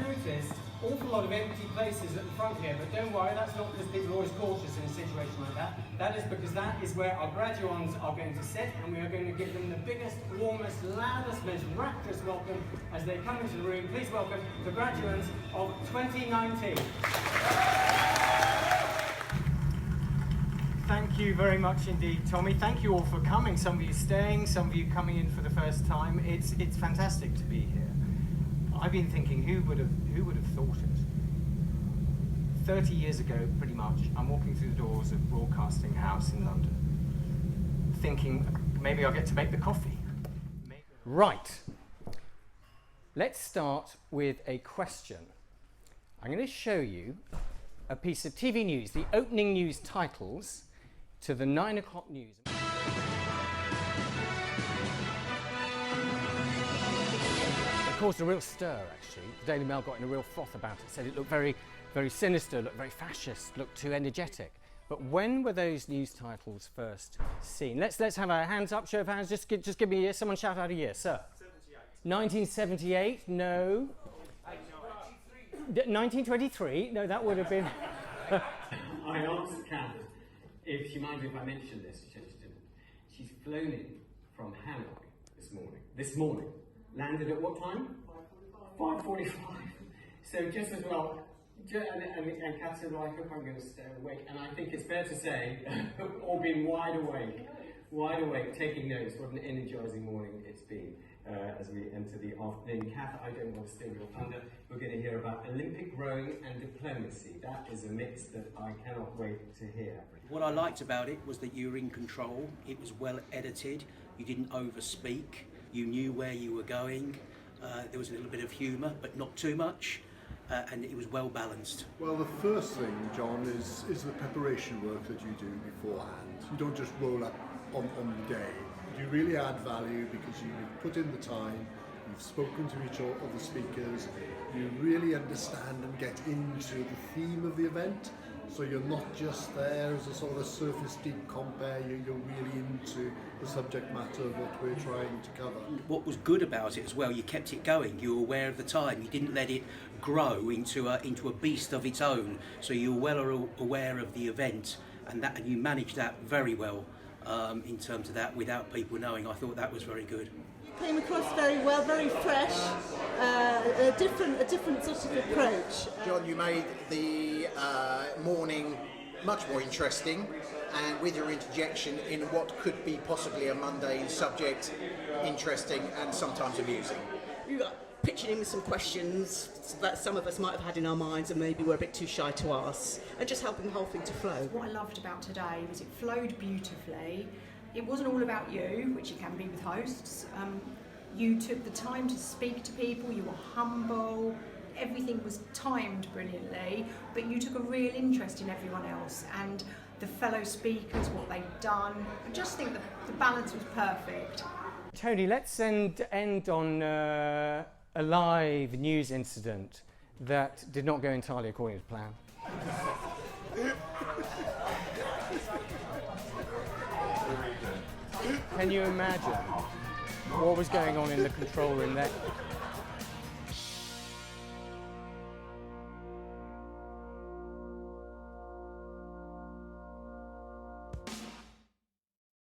noticed an awful lot of empty places at the front here, but don't worry, that's not because people are always cautious in a situation like that. That is because that is where our graduands are going to sit, and we are going to give them the biggest, warmest, loudest, most rapturous welcome as they come into the room. Please welcome the graduates of 2019. Thank you very much indeed, Tommy. Thank you all for coming. Some of you staying, some of you coming in for the first time. It's fantastic to be here. I've been thinking, who would have thought it? 30 years ago, pretty much, I'm walking through the doors of Broadcasting House in London, thinking maybe I'll get to make the coffee. Right. Let's start with a question. I'm going to show you a piece of TV news, the opening news titles to the 9 o'clock news. It caused a real stir, actually. The Daily Mail got in a real froth about it, said it looked very, very sinister, looked very fascist, looked too energetic. But when were those news titles first seen? Let's have our hands up, show of hands. Just give me a year. Someone shout out a year, sir. 1978. No. 1923. No, that would have been. I asked Kat if she minded if I mentioned this. She didn't. She's flown in from Hanoi this morning. Landed at what time? 5:45. So just as well. And Kat said, well, I hope I'm going to stay awake. And I think it's fair to say, all been wide awake, taking notes. What an energising morning it's been as we enter the afternoon. Kat, I don't want to steal your thunder. We're going to hear about Olympic rowing and diplomacy. That is a mix that I cannot wait to hear. What I liked about it was that you were in control. It was well edited. You didn't overspeak. You knew where you were going. There was a little bit of humour, but not too much. And it was well balanced. Well, the first thing, John, is the preparation work that you do beforehand. You don't just roll up on the day. You really add value because you've put in the time, you've spoken to each of the speakers, you really understand and get into the theme of the event. So you're not just there as a sort of a surface deep compare, you're really into the subject matter of what we're trying to cover. What was good about it as well, you kept it going, you were aware of the time, you didn't let it grow into a beast of its own, so you were well aware of the event, and you managed that very well in terms of that without people knowing. I thought that was very good. Came across very well, very fresh, a different sort of approach. John, you made the morning much more interesting, and with your interjection in what could be possibly a mundane subject, interesting and sometimes amusing. We were pitching in with some questions that some of us might have had in our minds and maybe were a bit too shy to ask, and just helping the whole thing to flow. What I loved about today was it flowed beautifully. It wasn't all about you, which it can be with hosts. You took the time to speak to people, you were humble, everything was timed brilliantly, but you took a real interest in everyone else and the fellow speakers, what they'd done. I just think the balance was perfect. Tony, let's end on a live news incident that did not go entirely according to plan. Can you imagine what was going on in the control room there?